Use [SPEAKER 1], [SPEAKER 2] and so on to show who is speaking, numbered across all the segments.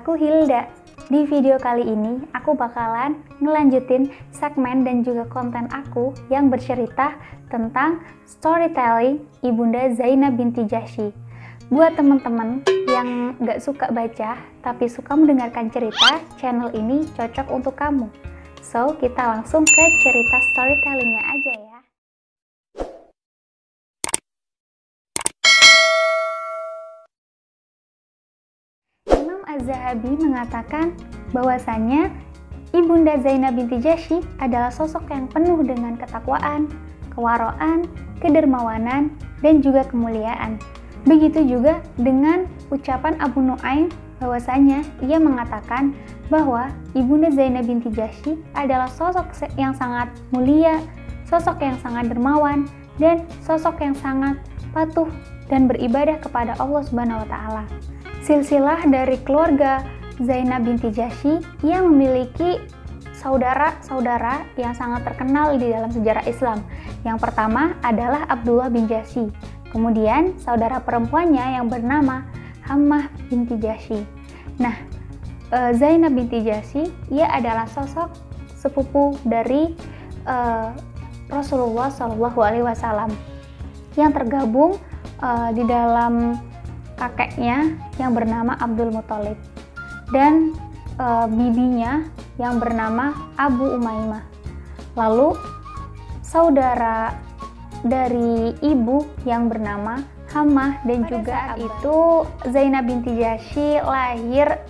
[SPEAKER 1] aku Hilda. Di video kali ini, aku bakalan ngelanjutin segmen dan juga konten aku yang bercerita tentang storytelling Ibunda Zainab binti Jahsy. Buat teman-teman yang gak suka baca, tapi suka mendengarkan cerita, channel ini cocok untuk kamu. So, kita langsung ke cerita storytellingnya aja ya. Imam Az-Zahabi mengatakan bahwasanya Ibunda Zainab binti Jahsy adalah sosok yang penuh dengan ketakwaan, kewaraan, kedermawanan, dan juga kemuliaan. Begitu juga dengan ucapan Abu Nuaim bahwasanya ia mengatakan bahwa Ibunda Zainab binti Jahsy adalah sosok yang sangat mulia, sosok yang sangat dermawan, dan sosok yang sangat patuh dan beribadah kepada Allah Subhanahu wa taala. Silsilah dari keluarga Zainab binti Jahsy yang memiliki saudara-saudara yang sangat terkenal di dalam sejarah Islam. Yang pertama adalah Abdullah bin Jahsy. Kemudian saudara perempuannya yang bernama Hammah binti Jahsy. Nah, Zainab binti Jahsy ia adalah sosok sepupu dari Rasulullah SAW yang tergabung di dalam kakeknya yang bernama Abdul Muthalib dan bibinya yang bernama Abu Umaymah. Lalu saudara dari ibu yang bernama Hammah dan juga itu Zainab binti Jahsy lahir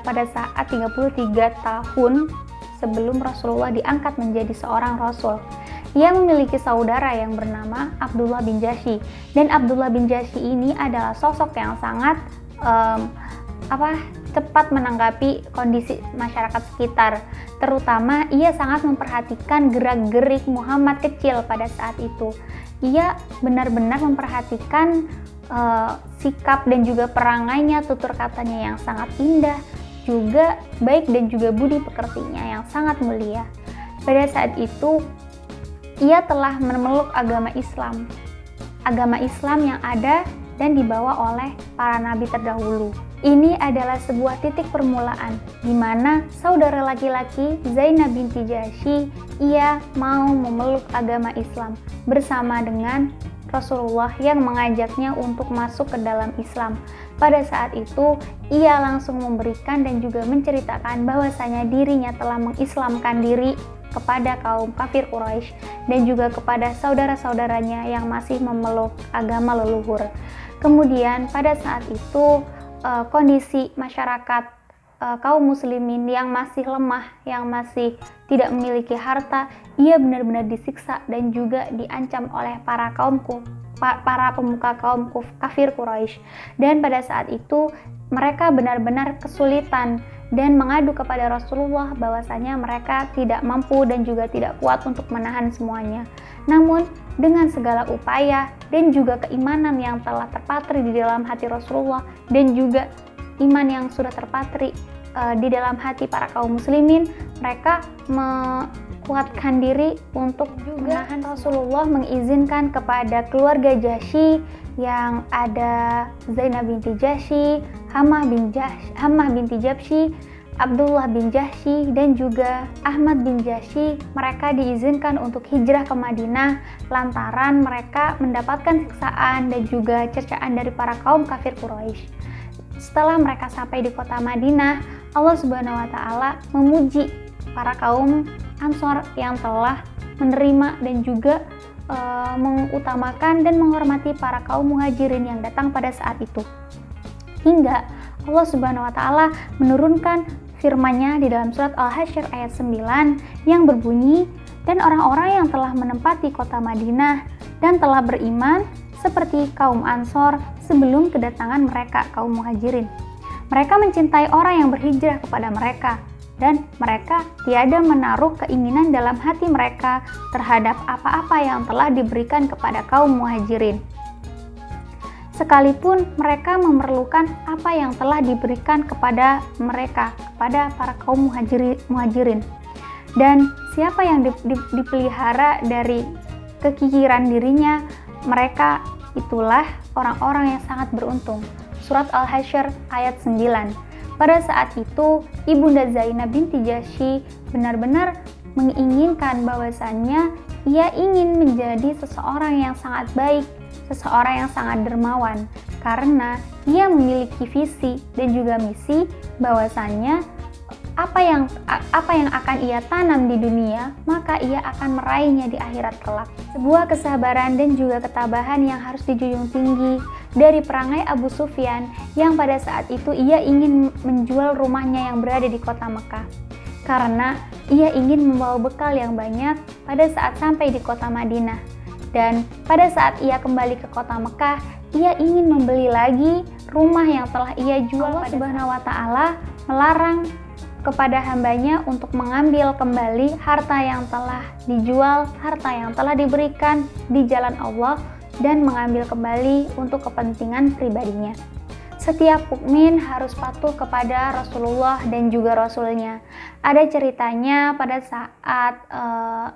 [SPEAKER 1] pada saat 33 tahun sebelum Rasulullah diangkat menjadi seorang rasul. Ia memiliki saudara yang bernama Abdullah bin Jahsy, dan Abdullah bin Jahsy ini adalah sosok yang sangat cepat menanggapi kondisi masyarakat sekitar. Terutama ia sangat memperhatikan gerak-gerik Muhammad kecil pada saat itu. Ia benar-benar memperhatikan sikap dan juga perangainya, tutur katanya yang sangat indah, juga baik dan juga budi pekertinya yang sangat mulia. Pada saat itu ia telah memeluk agama Islam yang ada dan dibawa oleh para nabi terdahulu. Ini adalah sebuah titik permulaan di mana saudara laki-laki Zainab binti Jahsy ia mau memeluk agama Islam bersama dengan Rasulullah yang mengajaknya untuk masuk ke dalam Islam. Pada saat itu ia langsung memberikan dan juga menceritakan bahwasanya dirinya telah mengislamkan diri kepada kaum kafir Quraisy dan juga kepada saudara-saudaranya yang masih memeluk agama leluhur. Kemudian pada saat itu kondisi masyarakat kaum muslimin yang masih lemah, yang masih tidak memiliki harta, ia benar-benar disiksa dan juga diancam oleh para pemuka kaum kafir Quraisy. Dan pada saat itu mereka benar-benar kesulitan dan mengadu kepada Rasulullah bahwasanya mereka tidak mampu dan juga tidak kuat untuk menahan semuanya. Namun dengan segala upaya dan juga keimanan yang telah terpatri di dalam hati Rasulullah dan juga iman yang sudah terpatri di dalam hati para kaum muslimin, mereka menguatkan diri untuk juga Rasulullah mengizinkan kepada keluarga Jahsy yang ada Zainab binti Jahsy, Hammah binti Jahsy, Abdullah bin Jahsy, dan juga Ahmad bin Jahsy. Mereka diizinkan untuk hijrah ke Madinah lantaran mereka mendapatkan siksaan dan juga cercaan dari para kaum kafir Quraisy. Setelah mereka sampai di kota Madinah, Allah Subhanahu wa taala memuji para kaum Ansor yang telah menerima dan juga mengutamakan dan menghormati para kaum muhajirin yang datang pada saat itu. Hingga Allah Subhanahu wa taala menurunkan firman-Nya di dalam surat Al-Hasyr ayat 9 yang berbunyi, dan orang-orang yang telah menempati kota Madinah dan telah beriman seperti kaum Ansor sebelum kedatangan mereka kaum muhajirin. Mereka mencintai orang yang berhijrah kepada mereka, dan mereka tiada menaruh keinginan dalam hati mereka terhadap apa-apa yang telah diberikan kepada kaum muhajirin, sekalipun mereka memerlukan apa yang telah diberikan kepada mereka, kepada para kaum muhajirin. Dan siapa yang dipelihara dari kekikiran dirinya, mereka itulah orang-orang yang sangat beruntung. Surat Al-Hasyr ayat 9. Pada saat itu, Ibunda Zainab binti Jahsy benar-benar menginginkan bahwasannya ia ingin menjadi seseorang yang sangat baik, seseorang yang sangat dermawan, karena ia memiliki visi dan juga misi bahwasannya apa yang akan ia tanam di dunia, maka ia akan meraihnya di akhirat kelak. Sebuah kesabaran dan juga ketabahan yang harus dijunjung tinggi dari perangai Abu Sufyan yang pada saat itu ia ingin menjual rumahnya yang berada di kota Mekah. Karena ia ingin membawa bekal yang banyak pada saat sampai di kota Madinah. Dan pada saat ia kembali ke kota Mekah, ia ingin membeli lagi rumah yang telah ia jual. Allah Subhanahu wa Ta'ala melarang kepada hambanya untuk mengambil kembali harta yang telah dijual, harta yang telah diberikan di jalan Allah, dan mengambil kembali untuk kepentingan pribadinya. Setiap mukmin harus patuh kepada Rasulullah dan juga Rasulnya. Ada ceritanya pada saat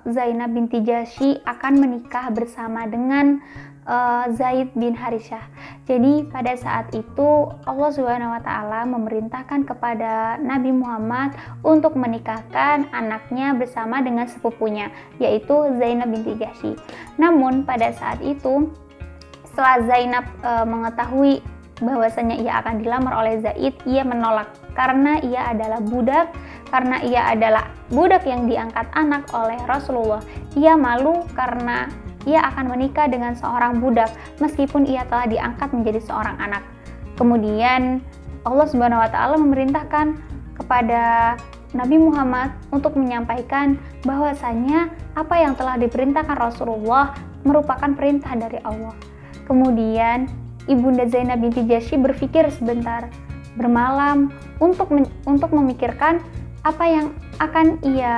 [SPEAKER 1] Zainab binti Jahsy akan menikah bersama dengan Zaid bin Harithah. Jadi pada saat itu Allah Subhanahu wa Ta'ala memerintahkan kepada Nabi Muhammad untuk menikahkan anaknya bersama dengan sepupunya, yaitu Zainab binti Jahsy. Namun pada saat itu setelah Zainab mengetahui bahwasanya ia akan dilamar oleh Zaid, ia menolak karena ia adalah budak, karena ia adalah budak yang diangkat anak oleh Rasulullah. Ia malu karena ia akan menikah dengan seorang budak meskipun ia telah diangkat menjadi seorang anak. Kemudian Allah Subhanahu wa Ta'ala memerintahkan kepada Nabi Muhammad untuk menyampaikan bahwasanya apa yang telah diperintahkan Rasulullah merupakan perintah dari Allah. Kemudian Ibunda Zainab binti Jahsy berpikir sebentar, bermalam untuk memikirkan apa yang akan ia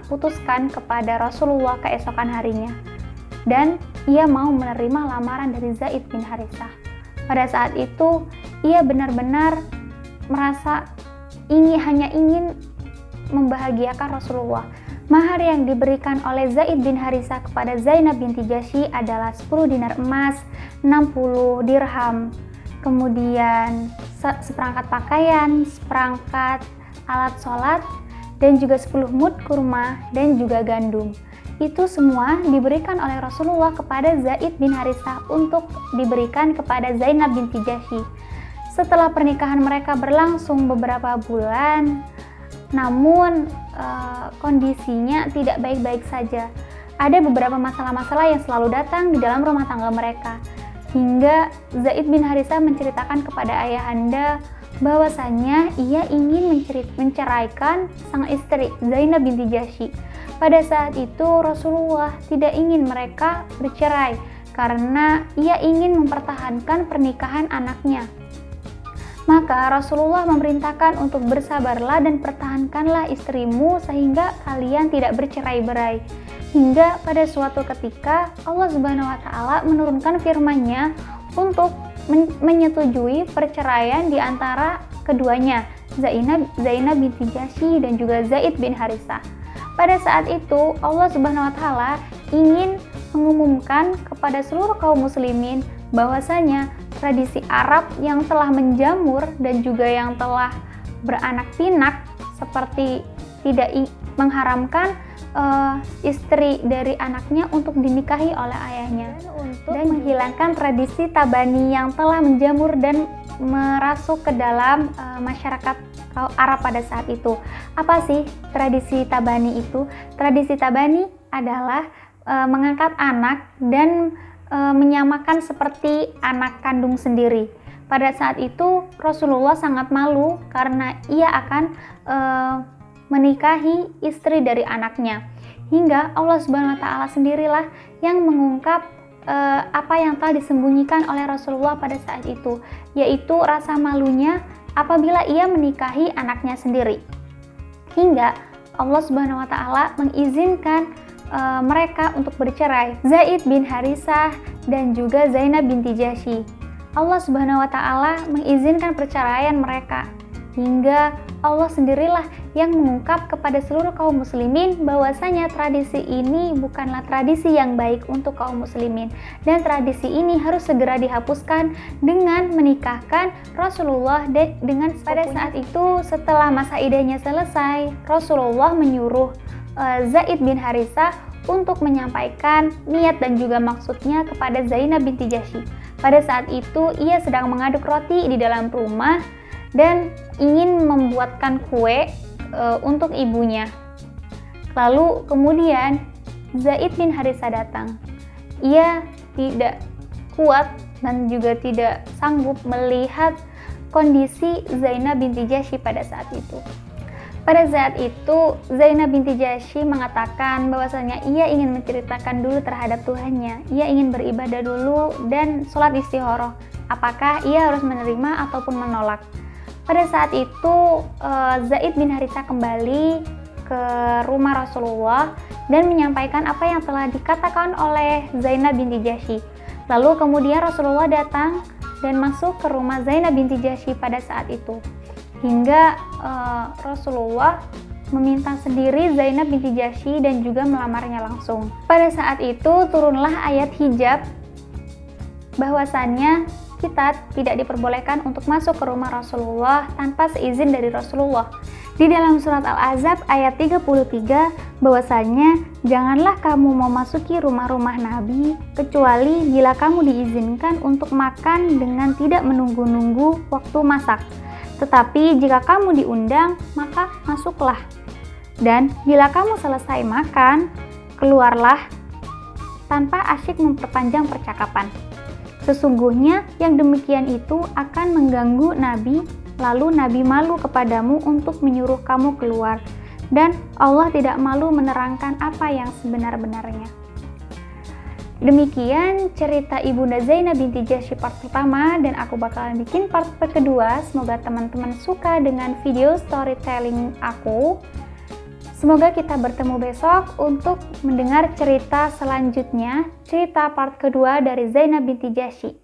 [SPEAKER 1] putuskan kepada Rasulullah keesokan harinya. Dan ia mau menerima lamaran dari Zaid bin Harithah. Pada saat itu ia benar-benar merasa hanya ingin membahagiakan Rasulullah. Mahar yang diberikan oleh Zaid bin Harithah kepada Zainab binti Jahsy adalah 10 dinar emas, 60 dirham, kemudian seperangkat pakaian, seperangkat alat sholat, dan juga 10 mud kurma dan juga gandum. Itu semua diberikan oleh Rasulullah kepada Zaid bin Harithah untuk diberikan kepada Zainab binti Jahsy. Setelah pernikahan mereka berlangsung beberapa bulan, namun kondisinya tidak baik-baik saja. Ada beberapa masalah-masalah yang selalu datang di dalam rumah tangga mereka, hingga Zaid bin Harithah menceritakan kepada ayahanda bahwasanya ia ingin menceraikan sang istri Zainab binti Jahsy. Pada saat itu Rasulullah tidak ingin mereka bercerai karena ia ingin mempertahankan pernikahan anaknya. Maka Rasulullah memerintahkan untuk bersabarlah dan pertahankanlah istrimu sehingga kalian tidak bercerai-berai. Hingga pada suatu ketika Allah Subhanahu wa Ta'ala menurunkan firman-Nya untuk menyetujui perceraian di antara keduanya, Zainab binti Jahsy dan juga Zaid bin Harithah. Pada saat itu Allah Subhanahu wa Ta'ala ingin mengumumkan kepada seluruh kaum muslimin bahwasanya tradisi Arab yang telah menjamur dan juga yang telah beranak pinak, seperti tidak mengharamkan istri dari anaknya untuk dinikahi oleh ayahnya, dan menghilangkan tradisi tabani yang telah menjamur dan merasuk ke dalam masyarakat Arab pada saat itu. Apa sih tradisi tabani itu? Tradisi tabani adalah mengangkat anak dan menyamakan seperti anak kandung sendiri. Pada saat itu Rasulullah sangat malu karena ia akan menikahi istri dari anaknya, hingga Allah Subhanahu wa Ta'ala sendirilah yang mengungkap apa yang telah disembunyikan oleh Rasulullah pada saat itu, yaitu rasa malunya apabila ia menikahi anaknya sendiri. Hingga Allah Subhanahu wa Ta'ala mengizinkan mereka untuk bercerai, Zaid bin Harithah dan juga Zainab binti Jahsy. Allah Subhanahu wa Ta'ala mengizinkan perceraian mereka, hingga Allah sendirilah yang mengungkap kepada seluruh kaum muslimin bahwasanya tradisi ini bukanlah tradisi yang baik untuk kaum muslimin, dan tradisi ini harus segera dihapuskan dengan menikahkan Rasulullah dengan sepupunya. Pada saat itu, setelah masa iddahnya selesai, Rasulullah menyuruh Zaid bin Harithah untuk menyampaikan niat dan juga maksudnya kepada Zainab binti Jahsy. Pada saat itu ia sedang mengaduk roti di dalam rumah dan ingin membuatkan kue untuk ibunya. Lalu kemudian Zaid bin Harithah datang. Ia tidak kuat dan juga tidak sanggup melihat kondisi Zainab binti Jahsy pada saat itu. Pada saat itu Zainab binti Jahsy mengatakan bahwasanya ia ingin menceritakan dulu terhadap Tuhannya. Ia ingin beribadah dulu dan sholat istikharah. Apakah ia harus menerima ataupun menolak? Pada saat itu Zaid bin Harithah kembali ke rumah Rasulullah dan menyampaikan apa yang telah dikatakan oleh Zainab binti Jahsy. Lalu kemudian Rasulullah datang dan masuk ke rumah Zainab binti Jahsy pada saat itu. Hingga Rasulullah meminta sendiri Zainab binti Jahsy dan juga melamarnya langsung. Pada saat itu turunlah ayat hijab bahwasannya kita tidak diperbolehkan untuk masuk ke rumah Rasulullah tanpa seizin dari Rasulullah. Di dalam surat Al-Ahzab ayat 33 bahwasanya janganlah kamu memasuki rumah-rumah Nabi kecuali bila kamu diizinkan untuk makan dengan tidak menunggu-nunggu waktu masak. Tetapi jika kamu diundang, maka masuklah. Dan bila kamu selesai makan, keluarlah tanpa asyik memperpanjang percakapan. Sesungguhnya yang demikian itu akan mengganggu Nabi, lalu Nabi malu kepadamu untuk menyuruh kamu keluar. Dan Allah tidak malu menerangkan apa yang sebenar-benarnya. Demikian cerita Ibunda Zainab binti Jahsy part pertama, dan aku bakalan bikin part kedua. Semoga teman-teman suka dengan video storytelling aku. Semoga kita bertemu besok untuk mendengar cerita selanjutnya, cerita part kedua dari Zainab binti Jahsy.